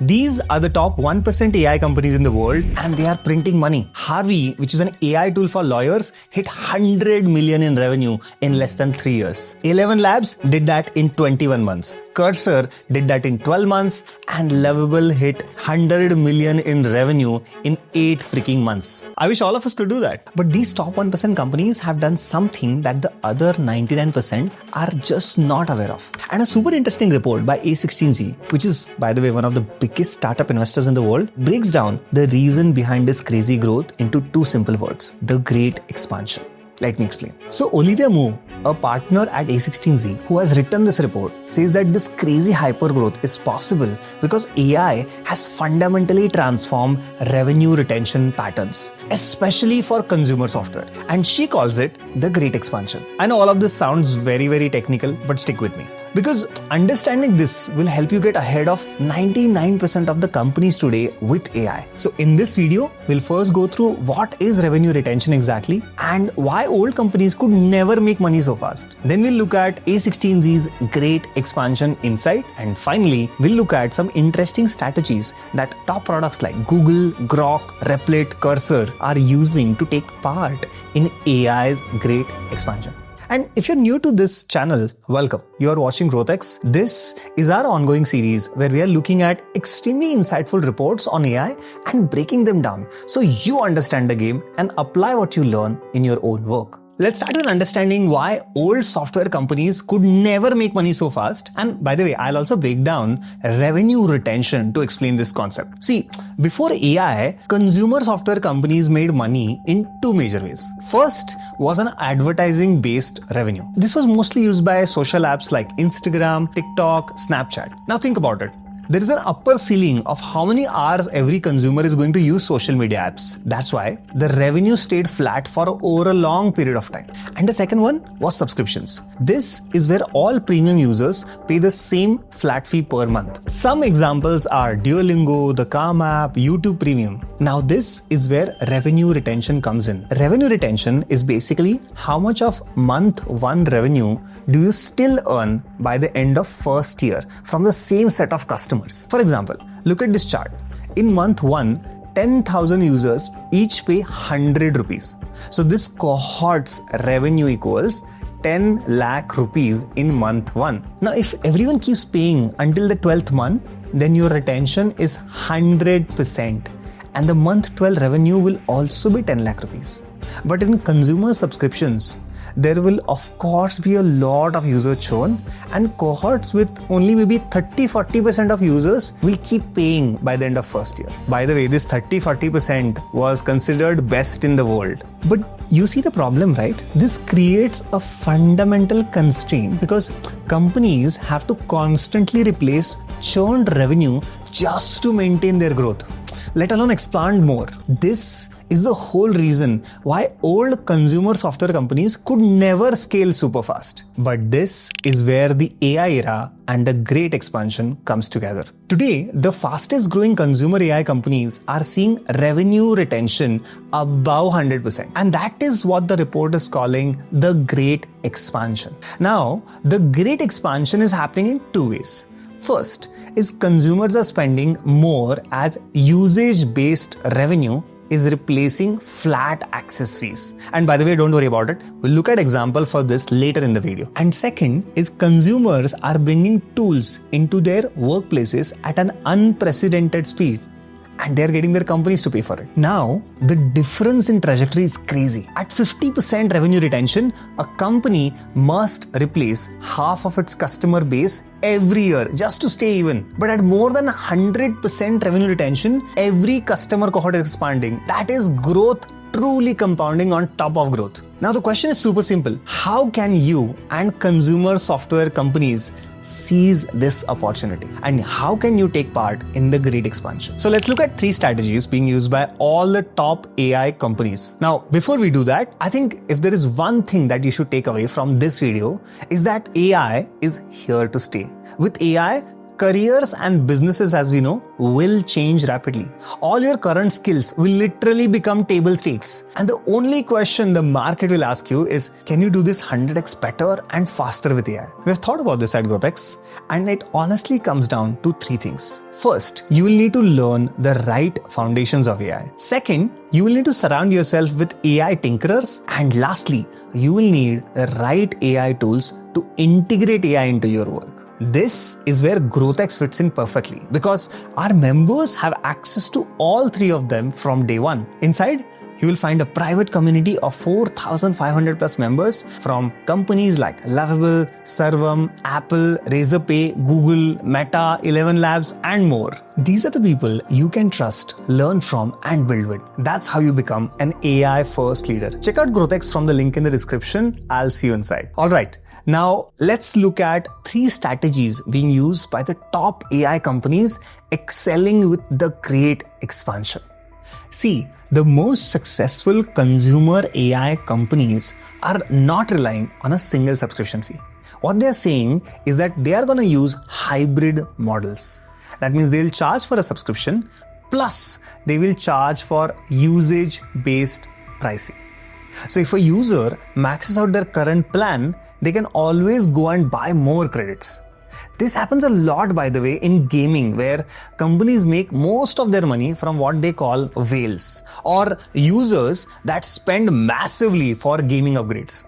These are the top 1% AI companies in the world and they are printing money. Harvey, which is an AI tool for lawyers, hit 100 million in revenue in less than 3 years. ElevenLabs did that in 21 months. Cursor did that in 12 months and Lovable hit 100 million in revenue in 8 freaking months. I wish all of us could do that. But these top 1% companies have done something that the other 99% are just not aware of. And a super interesting report by A16Z, which is, by the way, one of the biggest startup investors in the world, breaks down the reason behind this crazy growth into 2 simple words: the great expansion. Let me explain. So Olivia Mu, a partner at A16Z who has written this report, says that this crazy hypergrowth is possible because AI has fundamentally transformed revenue retention patterns, especially for consumer software. And she calls it the great expansion. I know all of this sounds very technical, but stick with me. Because understanding this will help you get ahead of 99% of the companies today with AI. So in this video, we'll first go through what is revenue retention exactly and why old companies could never make money so fast. Then we'll look at A16Z's great expansion insight. And finally, we'll look at some interesting strategies that top products like Google, Grok, Replit, Cursor are using to take part in AI's great expansion. And if you're new to this channel, welcome. You are watching GrowthX. This is our ongoing series where we are looking at extremely insightful reports on AI and breaking them down so you understand the game and apply what you learn in your own work. Let's start with understanding why old software companies could never make money so fast. And by the way, I'll also break down revenue retention to explain this concept. See, before AI, consumer software companies made money in 2 major ways. First was an advertising-based revenue. This was mostly used by social apps like Instagram, TikTok, Snapchat. Now think about it. There is an upper ceiling of how many hours every consumer is going to use social media apps. That's why the revenue stayed flat for over a long period of time. And the second one was subscriptions. This is where all premium users pay the same flat fee per month. Some examples are Duolingo, the Calm app, YouTube Premium. Now this is where revenue retention comes in. Revenue retention is basically how much of month 1 revenue do you still earn by the end of first year from the same set of customers. For example, look at this chart. In month 1, 10,000 users each pay 100 rupees. So this cohort's revenue equals 10 lakh rupees in month 1. Now if everyone keeps paying until the 12th month, then your retention is 100%. And the month 12 revenue will also be 10 lakh rupees. But in consumer subscriptions, there will of course be a lot of user churn and cohorts with only maybe 30-40% of users will keep paying by the end of first year. By the way, this 30-40% was considered best in the world. But you see the problem, right? This creates a fundamental constraint because companies have to constantly replace churned revenue just to maintain their growth, let alone expand more. This is the whole reason why old consumer software companies could never scale super fast. But this is where the AI era and the great expansion comes together. Today, the fastest growing consumer AI companies are seeing revenue retention above 100%. And that is what the report is calling the great expansion. Now, the great expansion is happening in 2 ways. First is consumers are spending more as usage-based revenue is replacing flat access fees. And by the way, don't worry about it. We'll look at example for this later in the video. And second is consumers are bringing tools into their workplaces at an unprecedented speed. And they're getting their companies to pay for it. Now, the difference in trajectory is crazy. At 50% revenue retention, a company must replace half of its customer base every year just to stay even. But at more than 100% revenue retention, every customer cohort is expanding. That is growth truly compounding on top of growth. Now the question is super simple. How can you and consumer software companies seize this opportunity? And how can you take part in the great expansion? So let's look at 3 strategies being used by all the top AI companies. Now, before we do that, I think if there is one thing that you should take away from this video is that AI is here to stay. With AI, careers and businesses, as we know, will change rapidly. All your current skills will literally become table stakes. And the only question the market will ask you is, can you do this 100x better and faster with AI? We've thought about this at GrowthX, and it honestly comes down to 3 things. First, you will need to learn the right foundations of AI. Second, you will need to surround yourself with AI tinkerers. And lastly, you will need the right AI tools to integrate AI into your work. This is where GrowthX fits in perfectly because our members have access to all three of them from day one. Inside, you will find a private community of 4,500 plus members from companies like Lovable, Sarvam, Apple, Razorpay, Google, Meta, ElevenLabs, and more. These are the people you can trust, learn from, and build with. That's how you become an AI first leader. Check out GrowthX from the link in the description. I'll see you inside. All right. Now, let's look at 3 strategies being used by the top AI companies excelling with the great expansion. See, the most successful consumer AI companies are not relying on a single subscription fee. What they're saying is that they are going to use hybrid models. That means they'll charge for a subscription, plus they will charge for usage-based pricing. So if a user maxes out their current plan, they can always go and buy more credits. This happens a lot, by the way, in gaming, where companies make most of their money from what they call whales or users that spend massively for gaming upgrades.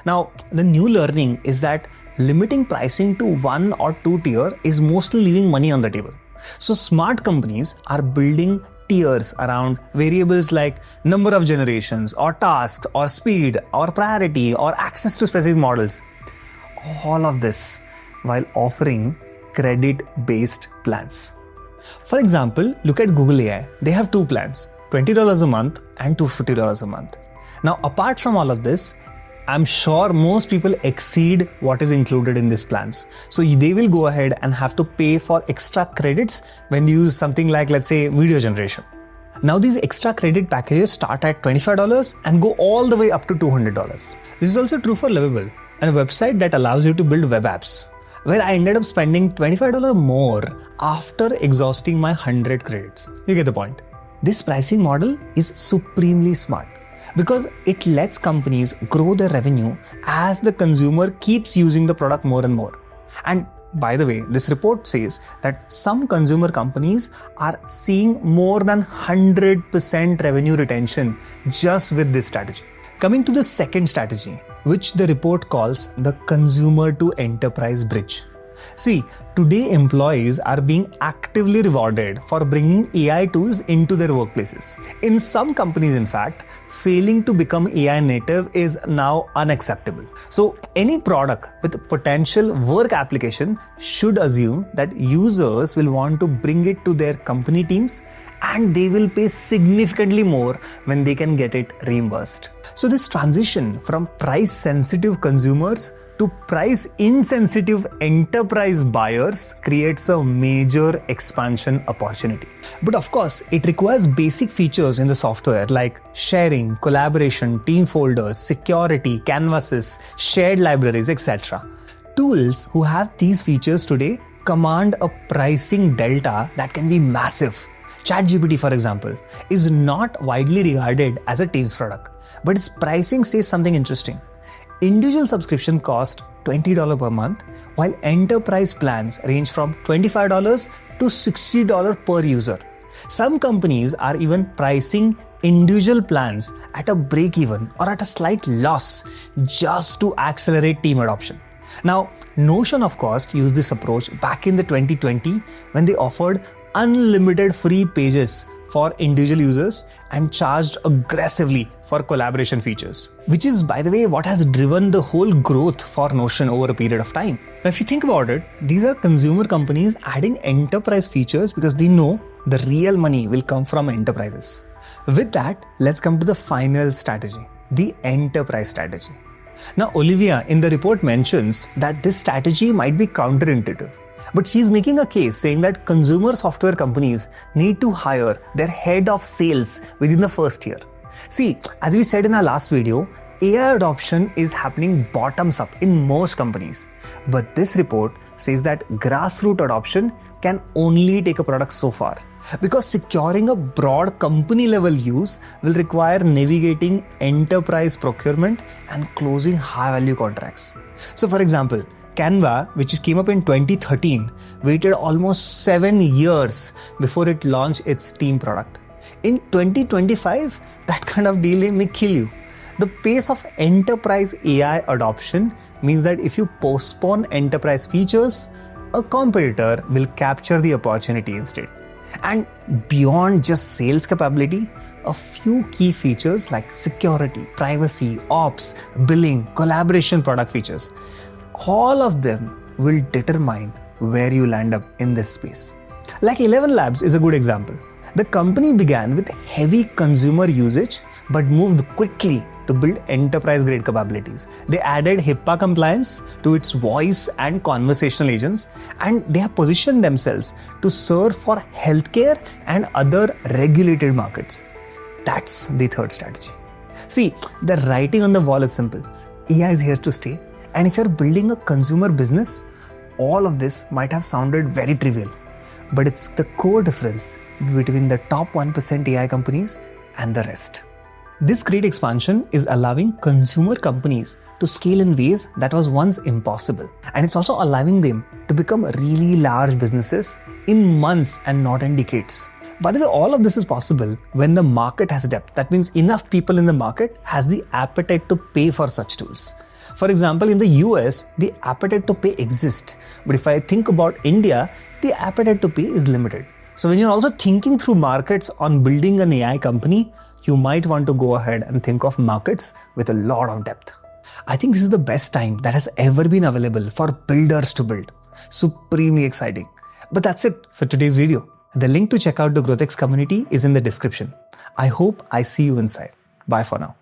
Now, the new learning is that limiting pricing to 1 or 2 tier is mostly leaving money on the table. So smart companies are building tiers around variables like number of generations or tasks or speed or priority or access to specific models. All of this while offering credit-based plans. For example, look at Google AI. They have 2 plans, $20 a month and $250 a month. Now, apart from all of this, I'm sure most people exceed what is included in these plans. So they will go ahead and have to pay for extra credits when they use something like, let's say, video generation. Now these extra credit packages start at $25 and go all the way up to $200. This is also true for Lovable, a website that allows you to build web apps, where I ended up spending $25 more after exhausting my 100 credits. You get the point. This pricing model is supremely smart because it lets companies grow their revenue as the consumer keeps using the product more and more. And by the way, this report says that some consumer companies are seeing more than 100% revenue retention just with this strategy. Coming to the second strategy, which the report calls the consumer to enterprise bridge. See, today employees are being actively rewarded for bringing AI tools into their workplaces. In some companies, in fact, failing to become AI native is now unacceptable. So any product with potential work application should assume that users will want to bring it to their company teams and they will pay significantly more when they can get it reimbursed. So this transition from price sensitive consumers to price insensitive enterprise buyers creates a major expansion opportunity. But of course, it requires basic features in the software like sharing, collaboration, team folders, security, canvases, shared libraries, etc. Tools who have these features today command a pricing delta that can be massive. ChatGPT, for example, is not widely regarded as a Teams product, but its pricing says something interesting. Individual subscription cost $20 per month, while enterprise plans range from $25 to $60 per user. Some companies are even pricing individual plans at a break-even or at a slight loss just to accelerate team adoption. Now, Notion, of course, used this approach back in the 2020 when they offered unlimited free pages for individual users and charged aggressively for collaboration features, which is, by the way, what has driven the whole growth for Notion over a period of time. Now, if you think about it, these are consumer companies adding enterprise features because they know the real money will come from enterprises. With that, let's come to the final strategy, the enterprise strategy. Now, Olivia in the report mentions that this strategy might be counterintuitive, but she's making a case saying that consumer software companies need to hire their head of sales within the first year. See, as we said in our last video, AI adoption is happening bottoms up in most companies. But this report says that grassroots adoption can only take a product so far, because securing a broad company level use will require navigating enterprise procurement and closing high value contracts. So for example, Canva, which came up in 2013, waited almost 7 years before it launched its Steam product. In 2025, that kind of delay may kill you. The pace of enterprise AI adoption means that if you postpone enterprise features, a competitor will capture the opportunity instead. And beyond just sales capability, a few key features like security, privacy, ops, billing, collaboration product features, all of them will determine where you land up in this space. Like ElevenLabs is a good example. The company began with heavy consumer usage but moved quickly to build enterprise-grade capabilities. They added HIPAA compliance to its voice and conversational agents, and they have positioned themselves to serve for healthcare and other regulated markets. That's the third strategy. See, the writing on the wall is simple. AI is here to stay, and if you're building a consumer business, all of this might have sounded very trivial, but it's the core difference between the top 1% AI companies and the rest. This great expansion is allowing consumer companies to scale in ways that was once impossible. And it's also allowing them to become really large businesses in months and not in decades. By the way, all of this is possible when the market has depth. That means enough people in the market has the appetite to pay for such tools. For example, in the US, the appetite to pay exists. But if I think about India, the appetite to pay is limited. So when you're also thinking through markets on building an AI company, you might want to go ahead and think of markets with a lot of depth. I think this is the best time that has ever been available for builders to build. Supremely exciting. But that's it for today's video. The link to check out the GrowthX community is in the description. I hope I see you inside. Bye for now.